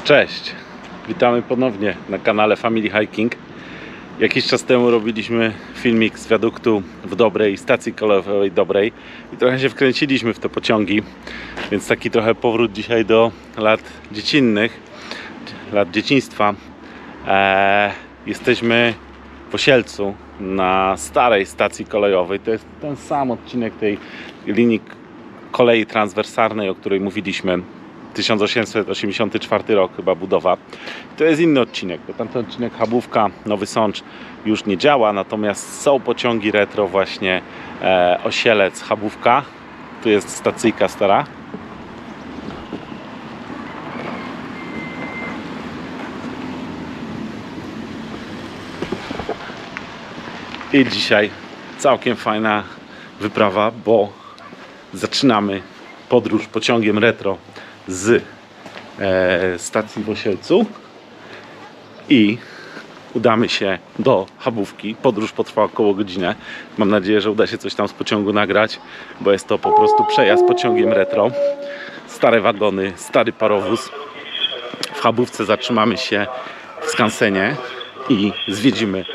Cześć, witamy ponownie na kanale Family Hiking. Jakiś czas temu robiliśmy filmik z wiaduktu w Dobrej, stacji kolejowej Dobrej i trochę się wkręciliśmy w te pociągi, więc taki trochę powrót dzisiaj do lat dziecinnych, lat dzieciństwa. Jesteśmy w Osielcu na starej stacji kolejowej. To jest ten sam odcinek tej linii kolei transwersalnej, o której mówiliśmy. 1884 rok chyba budowa. To jest inny odcinek, bo tamten odcinek Chabówka, Nowy Sącz już nie działa, natomiast są pociągi retro właśnie Osielec, Chabówka. Tu jest stacyjka stara. I dzisiaj całkiem fajna wyprawa, bo zaczynamy podróż pociągiem retro z stacji w Osielcu i udamy się do Chabówki. Podróż potrwa około godzinę. Mam nadzieję, że uda się coś tam z pociągu nagrać, bo jest to po prostu przejazd pociągiem retro. Stare wagony, stary parowóz. W Chabówce zatrzymamy się w skansenie i zwiedzimy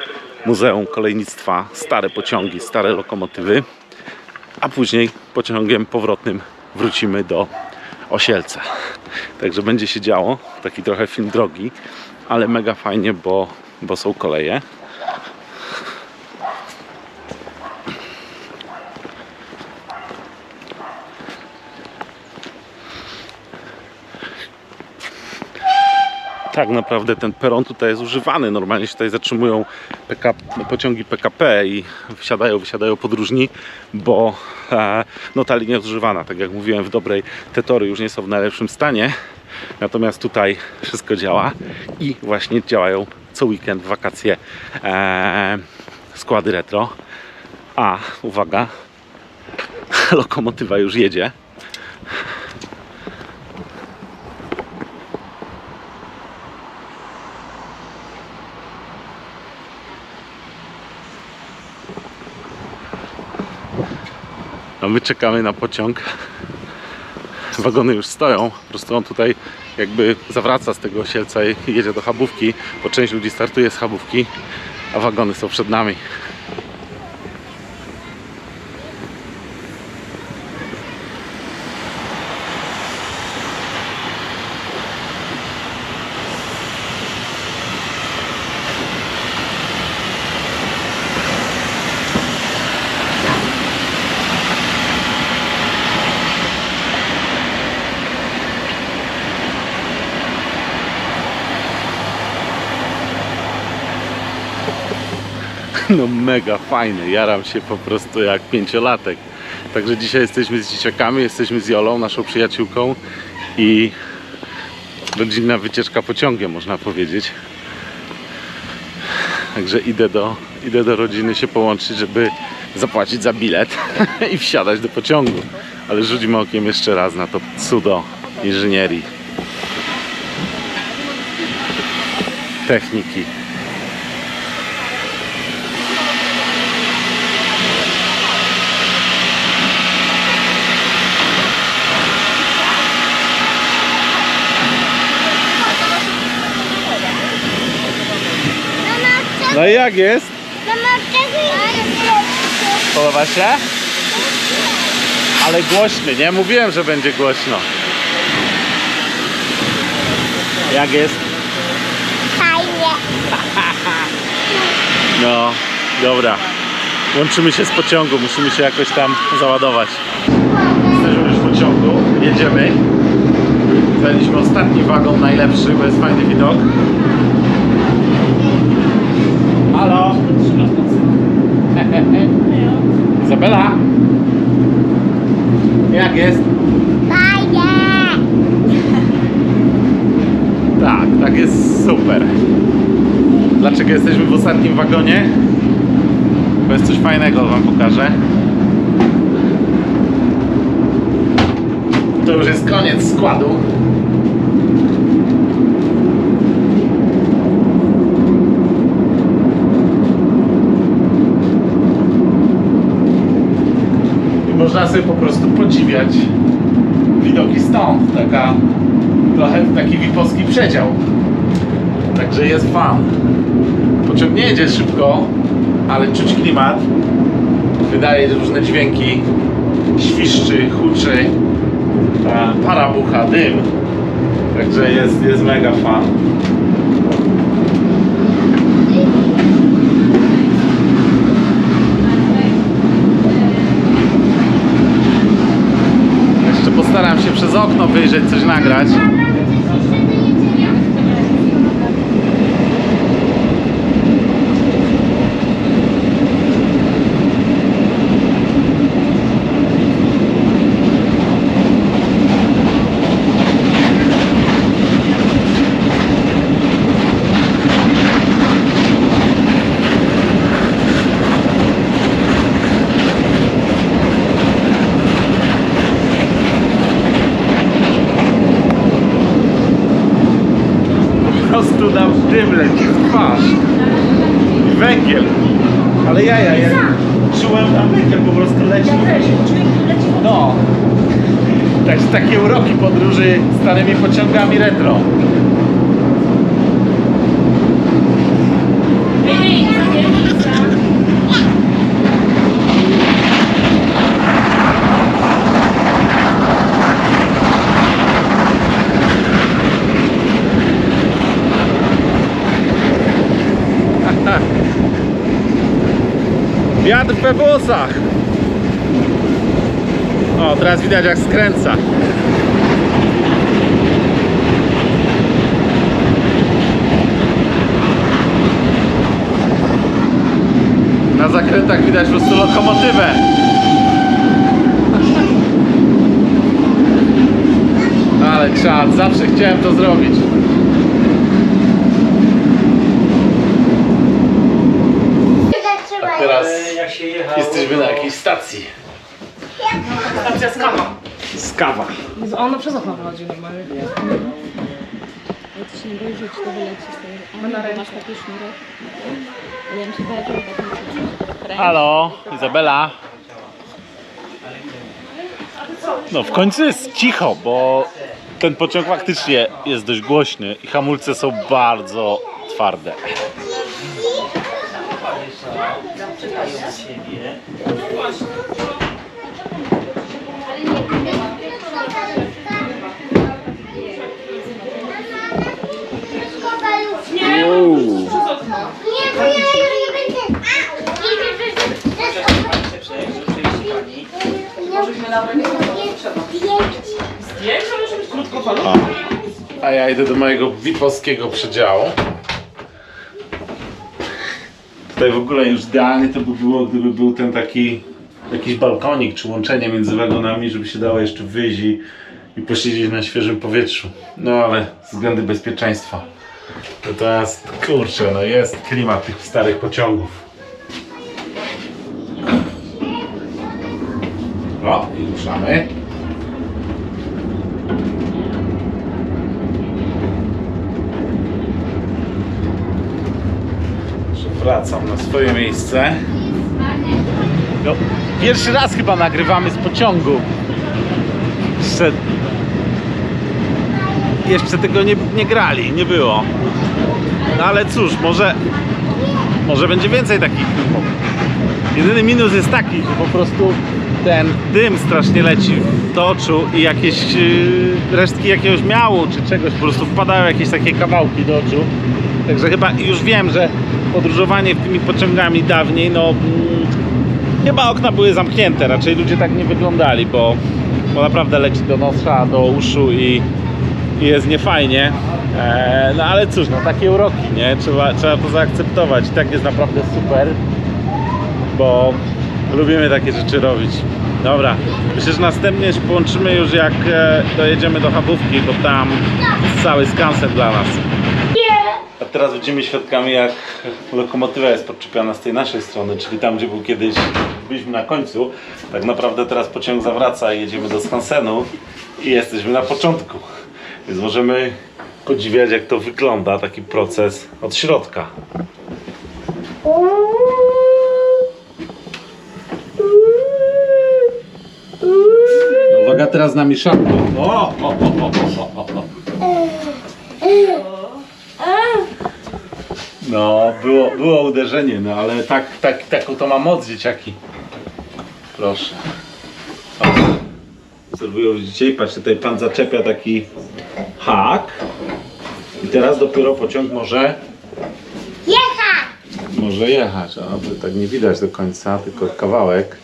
Muzeum Kolejnictwa, stare pociągi, stare lokomotywy, a później pociągiem powrotnym wrócimy do Osielca. Także będzie się działo. Taki trochę film drogi, ale mega fajnie, bo są koleje. Tak naprawdę ten peron tutaj jest używany. Normalnie się tutaj zatrzymują pociągi PKP i wysiadają podróżni, bo no, ta linia jest używana. Tak jak mówiłem, w Dobrej te tory już nie są w najlepszym stanie. Natomiast tutaj wszystko działa i właśnie działają co weekend, w wakacje składy retro. A uwaga, lokomotywa już jedzie. A my czekamy na pociąg. Wagony już stoją. Po prostu on tutaj jakby zawraca z tego Osielca i jedzie do Chabówki, bo część ludzi startuje z Chabówki, a wagony są przed nami. No mega fajny, jaram się po prostu jak pięciolatek. Także dzisiaj jesteśmy z dzieciakami, jesteśmy z Jolą, naszą przyjaciółką i rodzinna wycieczka pociągiem, można powiedzieć. Także idę do rodziny się połączyć, żeby zapłacić za bilet i wsiadać do pociągu. Ale rzućmy okiem jeszcze raz na to cudo inżynierii, techniki. No i jak jest? Podoba się? Ale głośny, nie? Mówiłem, że będzie głośno. Jak jest? Fajnie. No, dobra. Łączymy się z pociągu, musimy się jakoś tam załadować. Jesteśmy już w pociągu, jedziemy. Zajęliśmy ostatni wagon, najlepszy, bo jest fajny widok. Halo? Izabela? Jak jest? Fajnie. Tak jest super. Dlaczego jesteśmy w ostatnim wagonie? Bo jest coś fajnego, wam pokażę. To już jest koniec składu. Można sobie po prostu podziwiać widoki stąd. Taka trochę taki VIP-owski przedział. Także jest fan. Pociąg nie jedzie szybko, ale czuć klimat. Wydaje różne dźwięki. Świszczy, huczy, para bucha, dym. Także jest mega fan. Jeszcze postaram się przez okno wyjrzeć, coś nagrać. Po prostu nam dym leci w twarz. I węgiel. Ale ja czułem tam węgiel, po prostu leci. No. Także takie uroki podróży starymi pociągami retro. Wiatr we włosach. O, teraz widać jak skręca. Na zakrętach widać po prostu lokomotywę. Ale czad, zawsze chciałem to zrobić. A teraz jesteśmy na jakiejś stacji. Stacja z kawą. Z kawa. Ona przez okno wychodzi normalnie. Jak ty się nie boisz, że ci to wyleci z tej... Ma na ręce. Masz taki sznurek. Ale ja bym się bała, że tak nie Halo, Izabela. No w końcu jest cicho, bo ten pociąg faktycznie jest dość głośny i hamulce są bardzo twarde. Wow. Nie, bo ja już nie będę. Możemy na rękę zdjęć, ale może być krótkofalowe. A ja idę do mojego VIP-owskiego przedziału. Tutaj w ogóle już idealnie to by było, gdyby był ten taki jakiś balkonik czy łączenie między wagonami, żeby się dało jeszcze wyjść i posiedzieć na świeżym powietrzu. No ale ze względu bezpieczeństwa. To jest, kurczę, no jest klimat tych starych pociągów. O, i ruszamy. Wracam na swoje miejsce. No, pierwszy raz chyba nagrywamy z pociągu. Jeszcze tego nie grali, nie było. No ale cóż, może będzie więcej takich filmów. Jedyny minus jest taki, że po prostu ten dym strasznie leci do oczu i jakieś resztki jakiegoś miału czy czegoś, po prostu wpadają jakieś takie kawałki do oczu. Także chyba już wiem, że podróżowanie tymi pociągami dawniej, no chyba okna były zamknięte, raczej ludzie tak nie wyglądali, bo naprawdę leci do nosa, do uszu i jest niefajnie. No ale cóż, no takie uroki, nie? Trzeba to zaakceptować. I tak jest naprawdę super, bo lubimy takie rzeczy robić. Dobra, myślę, że następnie się połączymy już jak dojedziemy do Chabówki, bo tam jest cały skansen dla nas. A teraz będziemy świadkami, jak lokomotywa jest podczepiana z tej naszej strony, czyli tam, gdzie był kiedyś, byliśmy na końcu. Tak naprawdę teraz pociąg zawraca i jedziemy do skansenu i jesteśmy na początku. Więc możemy podziwiać, jak to wygląda, taki proces od środka. Uwaga, teraz z nami szambo. No, było uderzenie, no ale taką to ma moc, dzieciaki. Proszę. O, obserwują, widzicie, i patrzcie, tutaj pan zaczepia taki hak. I teraz dopiero pociąg może jechać. A to tak nie widać do końca, tylko kawałek.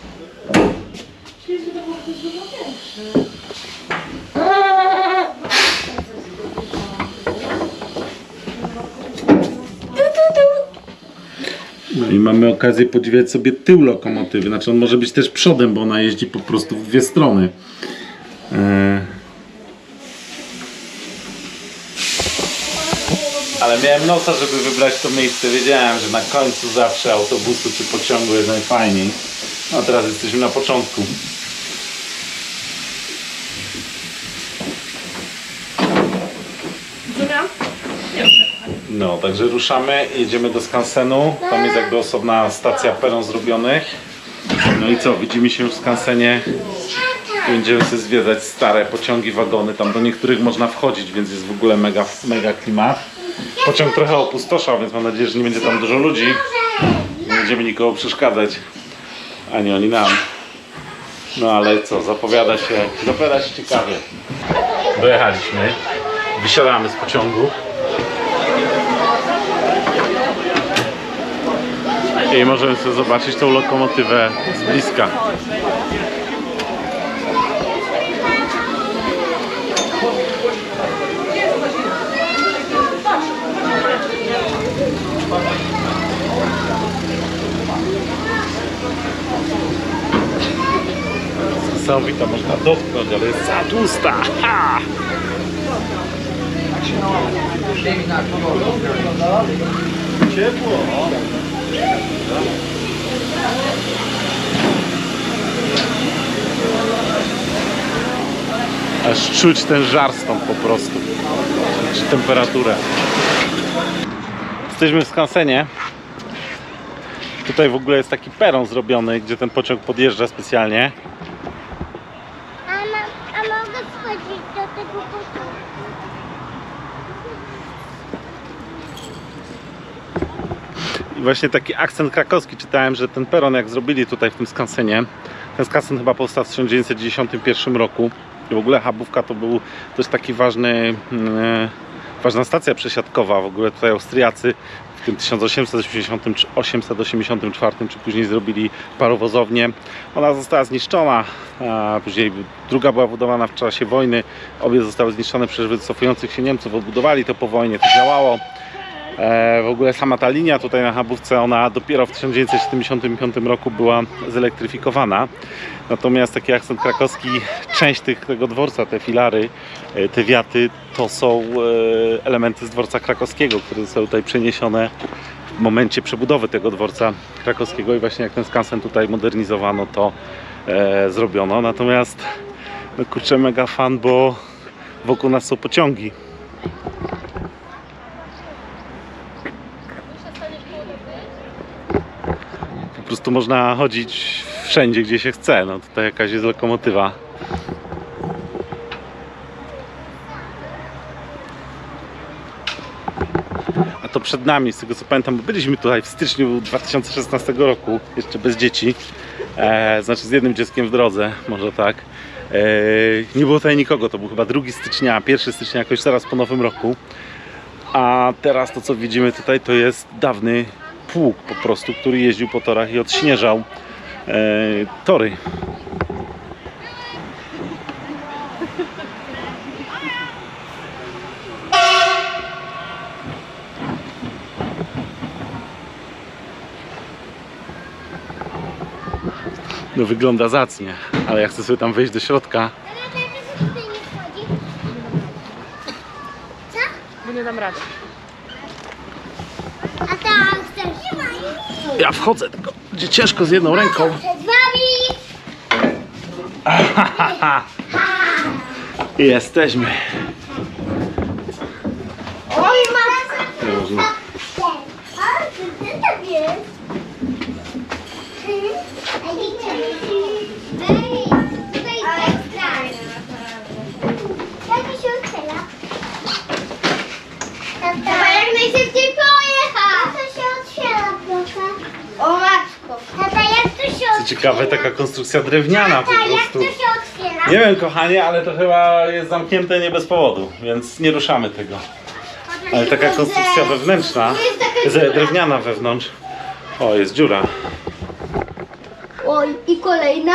No i mamy okazję podziwiać sobie tył lokomotywy. Znaczy on może być też przodem, bo ona jeździ po prostu w dwie strony. Ale miałem nosa, żeby wybrać to miejsce. Wiedziałem, że na końcu zawsze autobusu czy pociągu jest najfajniej. No teraz jesteśmy na początku. No, także ruszamy, jedziemy do skansenu. Tam jest jakby osobna stacja peron zrobionych. No i co, widzimy się już w skansenie. Będziemy sobie zwiedzać stare pociągi, wagony. Tam do niektórych można wchodzić, więc jest w ogóle mega klimat. Pociąg trochę opustoszał, więc mam nadzieję, że nie będzie tam dużo ludzi. Nie będziemy nikogo przeszkadzać. Ani oni nam. No ale co, zapowiada się ciekawie. Dojechaliśmy. Wysiadamy z pociągu. I możemy sobie zobaczyć tą lokomotywę z bliska. Niesamowita, można dotknąć, ale jest za tłusta. Ha! Ciepło. Aż czuć ten żar stąd po prostu. Czy temperaturę. Jesteśmy w skansenie. Tutaj w ogóle jest taki peron zrobiony, gdzie ten pociąg podjeżdża specjalnie. A mogę wchodzić do tego pociągu? I właśnie taki akcent krakowski czytałem, że ten peron jak zrobili tutaj w tym skansenie, ten skansen chyba powstał w 1991 roku i w ogóle Chabówka to był też taki ważna stacja przesiadkowa. W ogóle tutaj Austriacy w tym 1884 czy później zrobili parowozownię. Ona została zniszczona, a później druga była budowana w czasie wojny. Obie zostały zniszczone przez wycofujących się Niemców, odbudowali to po wojnie, to działało. W ogóle sama ta linia tutaj na Chabówce, ona dopiero w 1975 roku była zelektryfikowana. Natomiast taki akcent krakowski, część tego dworca, te filary, te wiaty, to są elementy z dworca krakowskiego, które zostały tutaj przeniesione w momencie przebudowy tego dworca krakowskiego i właśnie jak ten skansen tutaj modernizowano, to zrobiono. Natomiast no kurczę, mega fan, bo wokół nas są pociągi. Po prostu można chodzić wszędzie, gdzie się chce. No tutaj jakaś jest lokomotywa. A to przed nami, z tego co pamiętam, bo byliśmy tutaj w styczniu 2016 roku, jeszcze bez dzieci. Znaczy z jednym dzieckiem w drodze, może tak. Nie było tutaj nikogo, to był chyba 2 stycznia, 1 stycznia, jakoś zaraz po nowym roku. A teraz to co widzimy tutaj to jest dawny pług po prostu, który jeździł po torach i odśnieżał tory. No wygląda zacnie, ale ja chcę sobie tam wejść do środka. Bo nie dam rady. A tam chcesz? Ja wchodzę, tylko będzie ciężko z jedną ręką. Przed wami! Jesteśmy. Oj, mama! Można. A, ty tam jest? Ej, tutaj jest ekstra. Jak mi się otwiera? Ciekawe, taka konstrukcja drewniana po A jak prostu. to się otwiera? Nie wiem, kochanie, ale to chyba jest zamknięte nie bez powodu, więc nie ruszamy tego. Ale taka konstrukcja wewnętrzna, drewniana wewnątrz. O, jest dziura. Oj, i kolejna.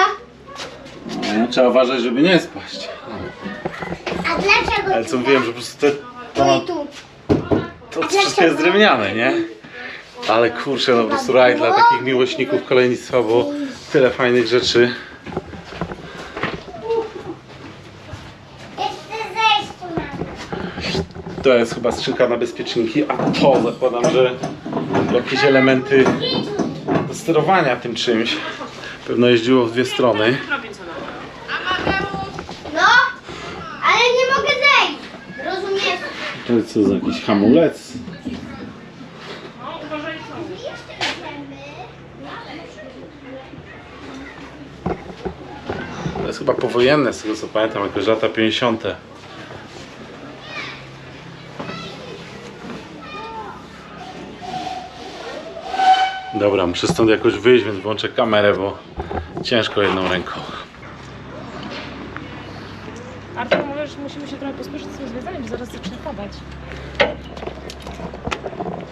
No, trzeba uważać, żeby nie spaść. A dlaczego? Ale co mówiłem, że po prostu No i tu. to wszystko jest drewniane, nie? Ale kurczę, no po prostu raj dla takich miłośników kolejnictwa, bo tyle fajnych rzeczy. Jeszcze zejść tu na To jest chyba skrzynka na bezpieczniki, a to zakładam, że jakieś elementy do sterowania tym czymś. Pewno jeździło w dwie strony. No, ale nie mogę zejść. Rozumiesz? To jest co za jakiś hamulec. To jest chyba powojenne, z tego co pamiętam, jakoś lata 50. Dobra, muszę stąd jakoś wyjść, więc włączę kamerę, bo ciężko jedną ręką. Artur, mówisz, że musimy się trochę pospieszyć z tym zwiedzaniem, bo zaraz zacznie padać.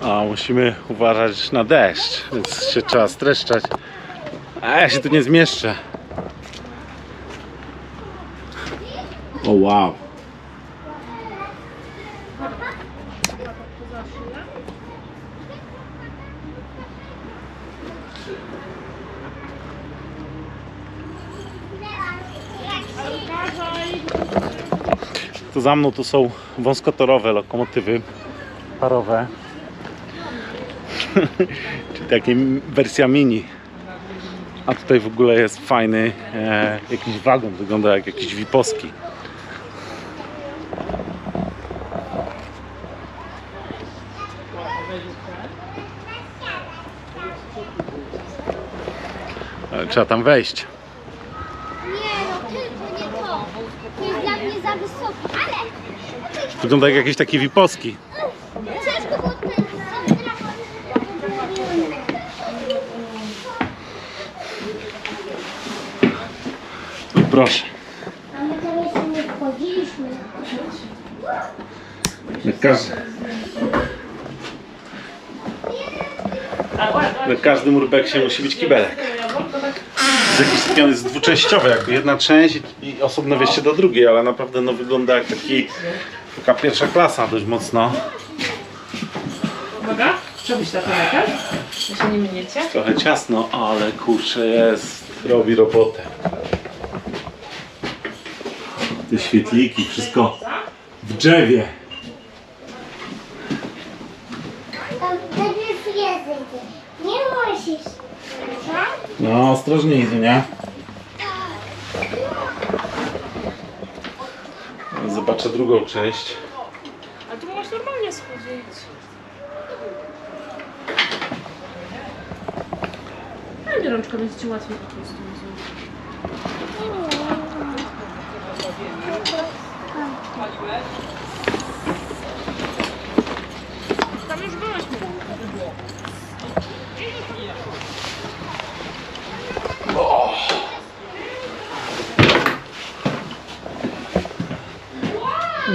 A musimy uważać na deszcz, więc się trzeba streszczać. A ja się tu nie zmieszczę. O wow. To za mną tu są wąskotorowe lokomotywy parowe. Czyli takie wersja mini. A tutaj w ogóle jest fajny jakiś wagon, wygląda jak jakiś Wiposki. Ale trzeba tam wejść. Nie, no tylko nie to. To jest dla mnie za wysoko. Ale Wygląda jak jakiś taki Wiposki. ciężko było ten No proszę. A my tam jeszcze nie wchodziliśmy. Na każdym urbeksie musi być kibelek. Jest jakiś taki, on jest dwuczęściowy, jakby jedna część i osobne wejście do drugiej, ale naprawdę no, wygląda jak taka pierwsza klasa dość mocno. Uwaga, przebyć na lekarz, że się nie miniecie. Trochę ciasno, ale kurczę jest, robi robotę. Te świetliki, wszystko w drzewie. Tam najpierw język. Nie musisz. Tak? No ostrożniej, nie? Zobaczę drugą część. A tu możesz normalnie schodzić. Ale rączka będzie ci łatwiej po prostu. Tam już byłyśmy.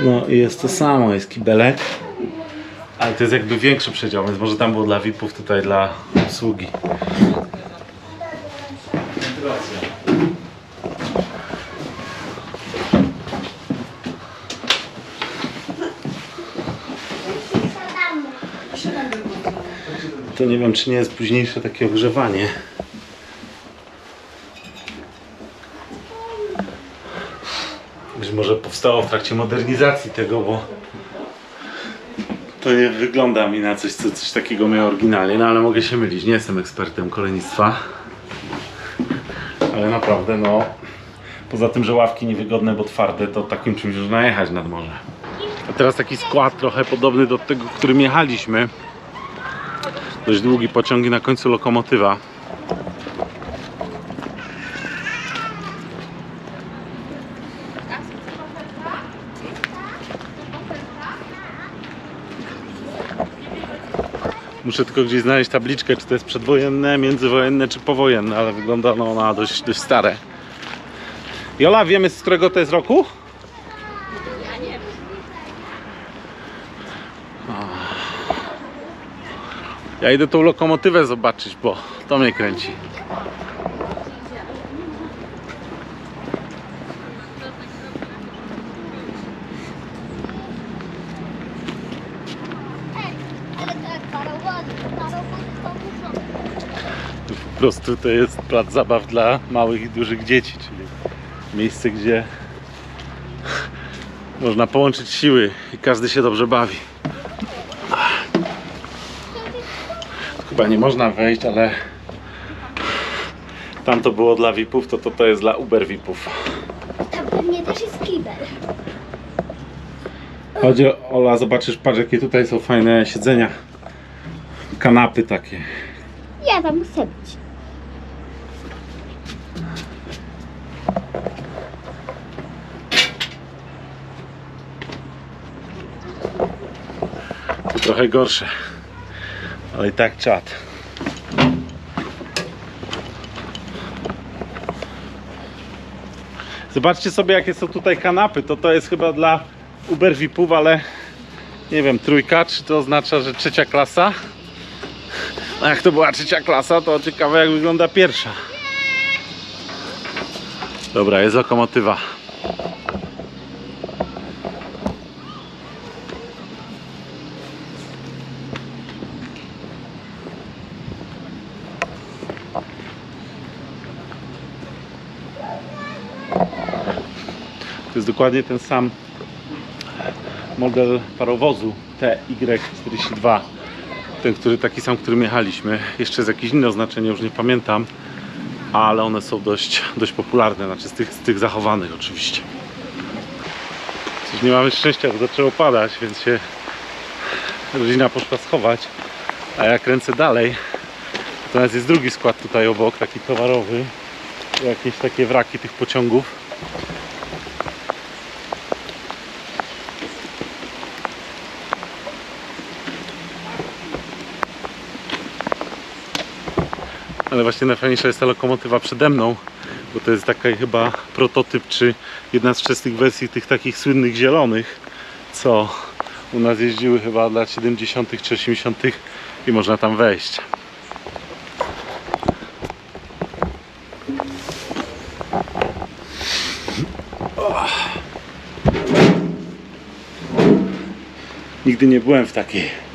No i jest to samo, jest kibelek. Ale to jest jakby większy przedział, więc może tam było dla VIP-ów, tutaj dla obsługi. To nie wiem, czy nie jest późniejsze takie ogrzewanie. Że może powstało w trakcie modernizacji tego, bo to nie wygląda mi na coś, co coś takiego miało oryginalnie, no ale mogę się mylić, nie jestem ekspertem kolejnictwa. Ale naprawdę, no, poza tym, że ławki niewygodne, bo twarde, to takim czymś można jechać nad morze. A teraz taki skład trochę podobny do tego, którym jechaliśmy. Dość długi pociąg i na końcu lokomotywa. Muszę tylko gdzieś znaleźć tabliczkę, czy to jest przedwojenne, międzywojenne, czy powojenne, ale wygląda no, na dość stare. Jola, wiemy, z którego to jest roku? Ja idę tą lokomotywę zobaczyć, bo to mnie kręci. Ale tak, parowozy to muszą. Po prostu to jest plac zabaw dla małych i dużych dzieci, czyli miejsce, gdzie można połączyć siły i każdy się dobrze bawi. Chyba nie można wejść, ale tam to było dla VIP-ów, to jest dla Uber VIP-ów. Tam pewnie też jest kibel. Chodź, Ola, zobaczysz, patrz jakie tutaj są fajne siedzenia. Kanapy takie. Ja tam chcę być. Tu trochę gorsze, ale i tak czad. Zobaczcie sobie, jakie są tutaj kanapy. To jest chyba dla Uber VIP-ów, ale nie wiem, trójka, czy to oznacza, że trzecia klasa? No jak to była trzecia klasa, to ciekawe, jak wygląda pierwsza. Dobra, jest lokomotywa. To jest dokładnie ten sam model parowozu TY42. Ten, który taki sam, którym jechaliśmy. Jeszcze jest jakieś inne oznaczenie, już nie pamiętam. Ale one są dość popularne, znaczy z tych zachowanych oczywiście. Coś nie mamy szczęścia, bo zaczęło padać, więc się rodzina poszła schować. A ja kręcę dalej. Natomiast jest drugi skład tutaj obok, taki towarowy. Jakieś takie wraki tych pociągów. Ale właśnie najfajniejsza jest ta lokomotywa przede mną, bo to jest taki chyba prototyp, czy jedna z wczesnych wersji tych takich słynnych zielonych, co u nas jeździły chyba w lat 70. czy 80. i można tam wejść. Nigdy nie byłem w takiej.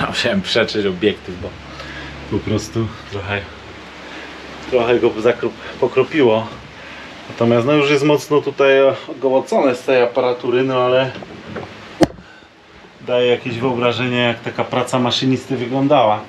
Musiałem przetrzeć obiektyw, bo po prostu trochę go pokropiło. Natomiast no już jest mocno tutaj ogołocone z tej aparatury, no ale daje jakieś wyobrażenie, jak taka praca maszynisty wyglądała.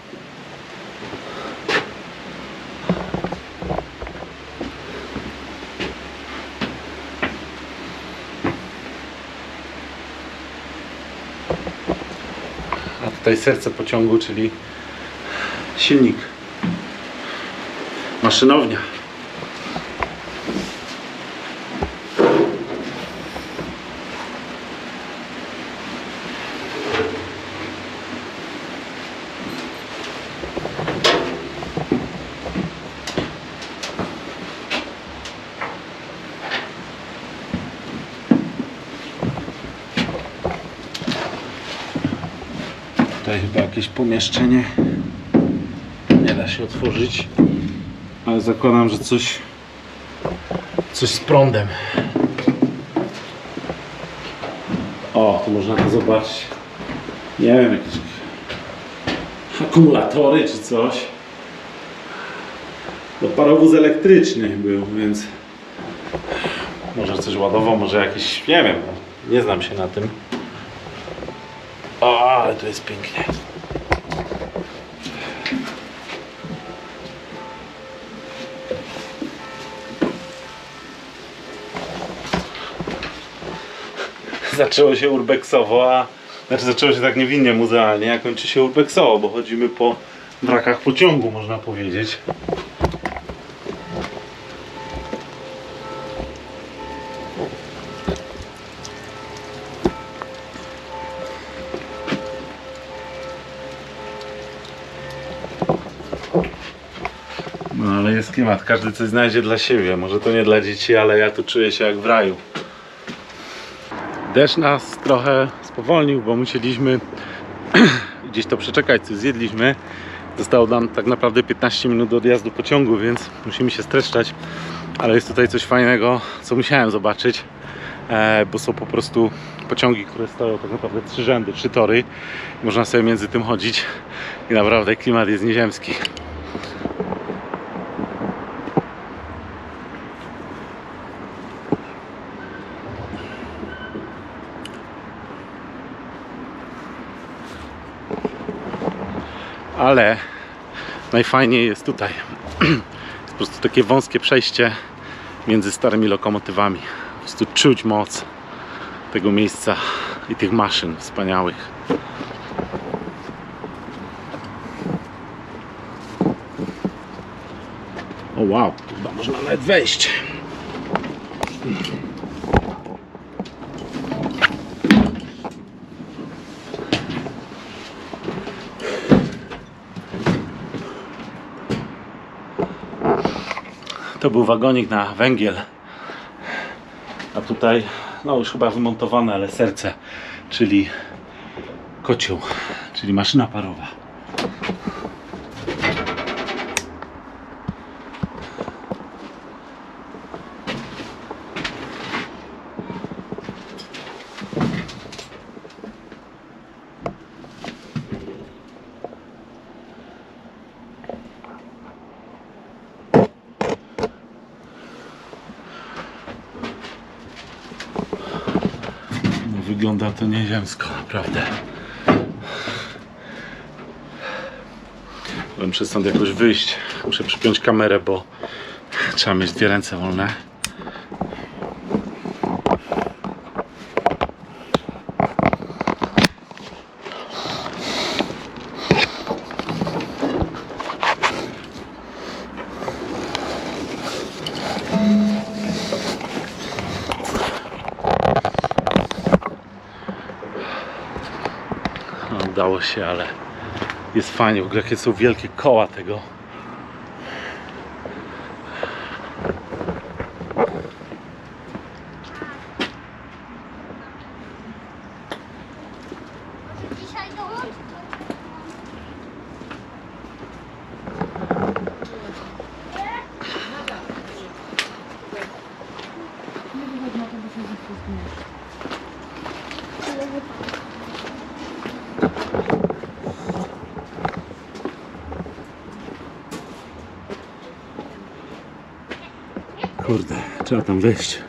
A tutaj serce pociągu, czyli silnik, maszynownia. Tutaj chyba jakieś pomieszczenie, nie da się otworzyć, ale zakładam, że coś z prądem. O, tu można to zobaczyć, nie wiem, jakieś akumulatory czy coś. No, parowóz elektryczny był, więc może coś ładował, może jakieś, nie wiem, nie znam się na tym. O, ale to jest pięknie. zaczęło się urbexowo, znaczy zaczęło się tak niewinnie muzealnie, a kończy się urbexowo, bo chodzimy po wrakach pociągu, można powiedzieć. No ale jest klimat, każdy coś znajdzie dla siebie, może to nie dla dzieci, ale ja tu czuję się jak w raju. Deszcz nas trochę spowolnił, bo musieliśmy gdzieś to przeczekać, coś zjedliśmy. Zostało nam tak naprawdę 15 minut do odjazdu pociągu, więc musimy się streszczać. Ale jest tutaj coś fajnego, co musiałem zobaczyć, bo są po prostu pociągi, które stoją tak naprawdę 3 rzędy, 3 tory. Można sobie między tym chodzić i naprawdę klimat jest nieziemski. Ale najfajniej jest tutaj. Jest po prostu takie wąskie przejście między starymi lokomotywami. Po prostu czuć moc tego miejsca i tych maszyn wspaniałych. O wow, tu chyba można nawet wejść. To był wagonik na węgiel, a tutaj no już chyba wymontowane, ale serce, czyli kocioł, czyli maszyna parowa. Wygląda to nieziemsko, naprawdę. Muszę stąd jakoś wyjść. Muszę przypiąć kamerę, bo trzeba mieć 2 ręce wolne. Udało się, ale jest fajnie. W ogóle jakie są wielkie koła tego. Dzisiaj dołącz. Kurde, trzeba tam wejść.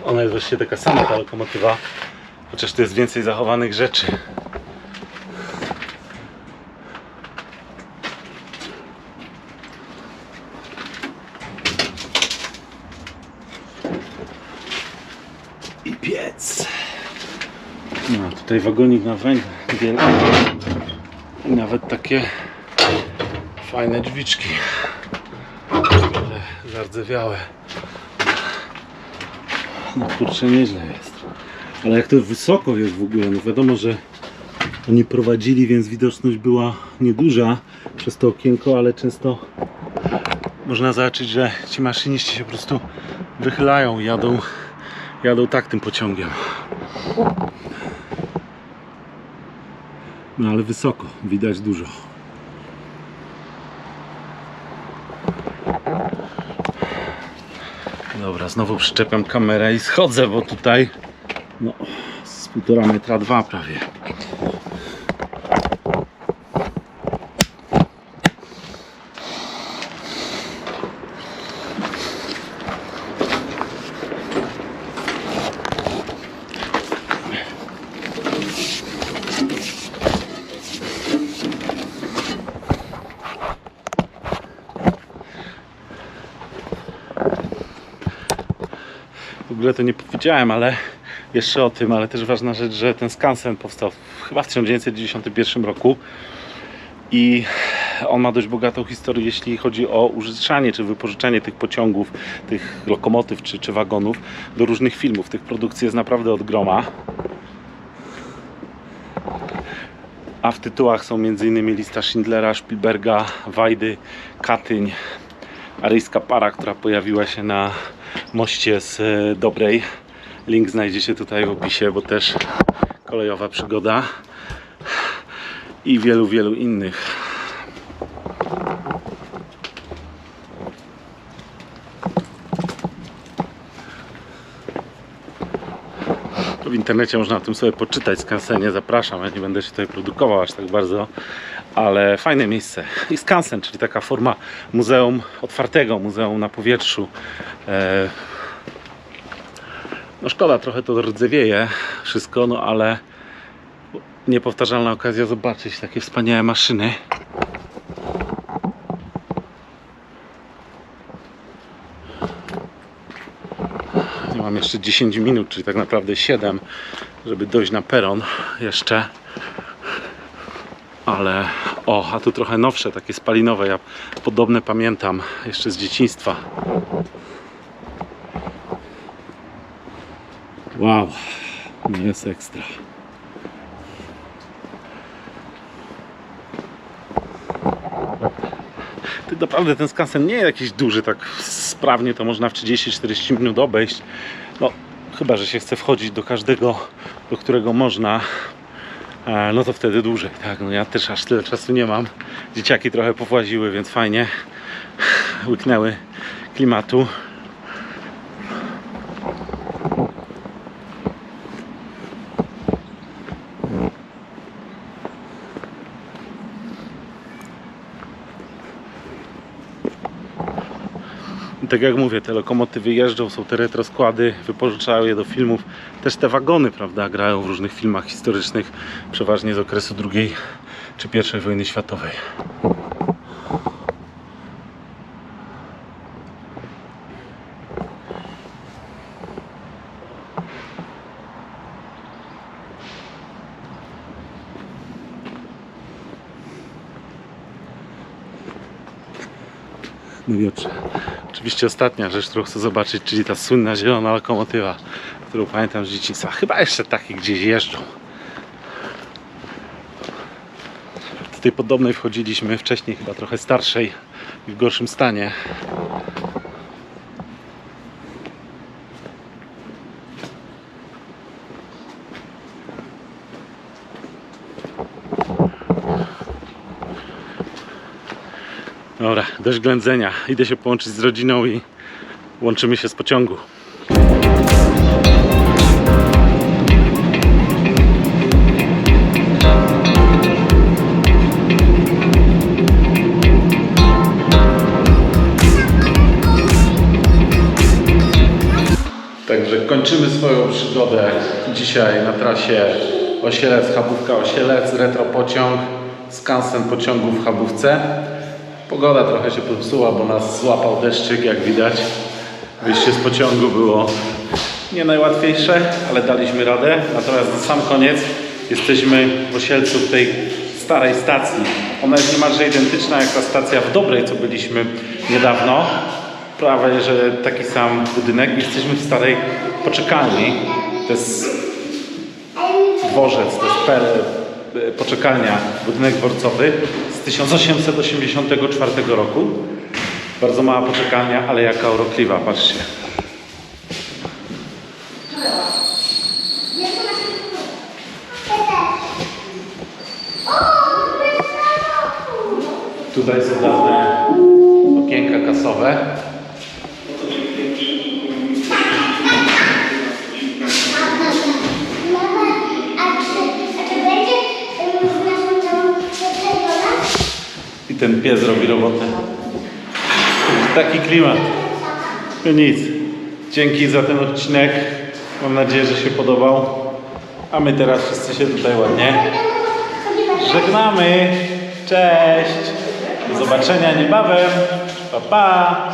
Ona jest właściwie taka sama, ta lokomotywa, chociaż tu jest więcej zachowanych rzeczy. I piec. No, tutaj wagonik na węgiel i nawet takie fajne drzwiczki, ale zardzewiałe. No kurczę, nieźle jest. Ale jak to wysoko jest w ogóle, no wiadomo, że oni prowadzili, więc widoczność była nieduża przez to okienko, ale często można zobaczyć, że ci maszyniści się po prostu wychylają i jadą tak tym pociągiem. No ale wysoko, widać dużo. Dobra, znowu przyczepiam kamerę i schodzę, bo tutaj no, z 1,5 metra 2 prawie. ogóle to nie powiedziałem, ale jeszcze o tym, ale też ważna rzecz, że ten skansen powstał chyba w 1991 roku i on ma dość bogatą historię, jeśli chodzi o użyczanie czy wypożyczanie tych pociągów, tych lokomotyw czy wagonów do różnych filmów. Tych produkcji jest naprawdę od groma. A w tytułach są m.in. Lista Schindlera, Spielberga, Wajdy, Katyń, Aryjska para, która pojawiła się na moście z Dobrej. Link znajdziecie tutaj w opisie, bo też kolejowa przygoda i wielu, wielu innych. W internecie można o tym sobie poczytać, skansenie, zapraszam, ja nie będę się tutaj produkował aż tak bardzo, ale fajne miejsce. I skansen, czyli taka forma muzeum otwartego, muzeum na powietrzu. No szkoda, trochę to rdzewieje wszystko, no ale niepowtarzalna okazja zobaczyć takie wspaniałe maszyny. Mam jeszcze 10 minut, czyli tak naprawdę 7, żeby dojść na peron jeszcze. Ale a tu trochę nowsze, takie spalinowe. Ja podobne pamiętam jeszcze z dzieciństwa. Wow, no jest ekstra. Naprawdę ten skansen nie jest jakiś duży, tak sprawnie to można w 30-40 minut obejść. No, chyba że się chce wchodzić do każdego, do którego można, no to wtedy dłużej, tak? No ja też aż tyle czasu nie mam. Dzieciaki trochę powłaziły, więc fajnie łyknęły klimatu. Tak jak mówię, te lokomotywy jeżdżą, są te retroskłady, wypożyczają je do filmów. Też te wagony, prawda, grają w różnych filmach historycznych, przeważnie z okresu II czy I wojny światowej. No i oczywiście ostatnia rzecz, którą chcę zobaczyć, czyli ta słynna zielona lokomotywa, którą pamiętam z dzieciństwa. Chyba jeszcze takie gdzieś jeżdżą. Do tej podobnej wchodziliśmy wcześniej, chyba trochę starszej i w gorszym stanie. Dobra, dość ględzenia. Idę się połączyć z rodziną i łączymy się z pociągu. Także kończymy swoją przygodę dzisiaj na trasie Osielec-Chabówka-Osielec, retropociąg, skansen pociągu w Chabówce. Pogoda trochę się popsuła, bo nas złapał deszczyk, jak widać. Wyjście z pociągu było nie najłatwiejsze, ale daliśmy radę. Natomiast na sam koniec jesteśmy w Osielcu, w tej starej stacji. Ona jest niemalże identyczna jak ta stacja w Dobrej, co byliśmy niedawno. Prawie, że taki sam budynek. Jesteśmy w starej poczekalni. To jest dworzec, to jest poczekalnia, budynek dworcowy z 1884 roku. Bardzo mała poczekalnia, ale jaka urokliwa, patrzcie. Tutaj są dawne okienka kasowe. I ten pies robi robotę. Taki klimat. No nic. Dzięki za ten odcinek. Mam nadzieję, że się podobał. A my teraz wszyscy się tutaj ładnie żegnamy. Cześć. Do zobaczenia niebawem. Pa, pa.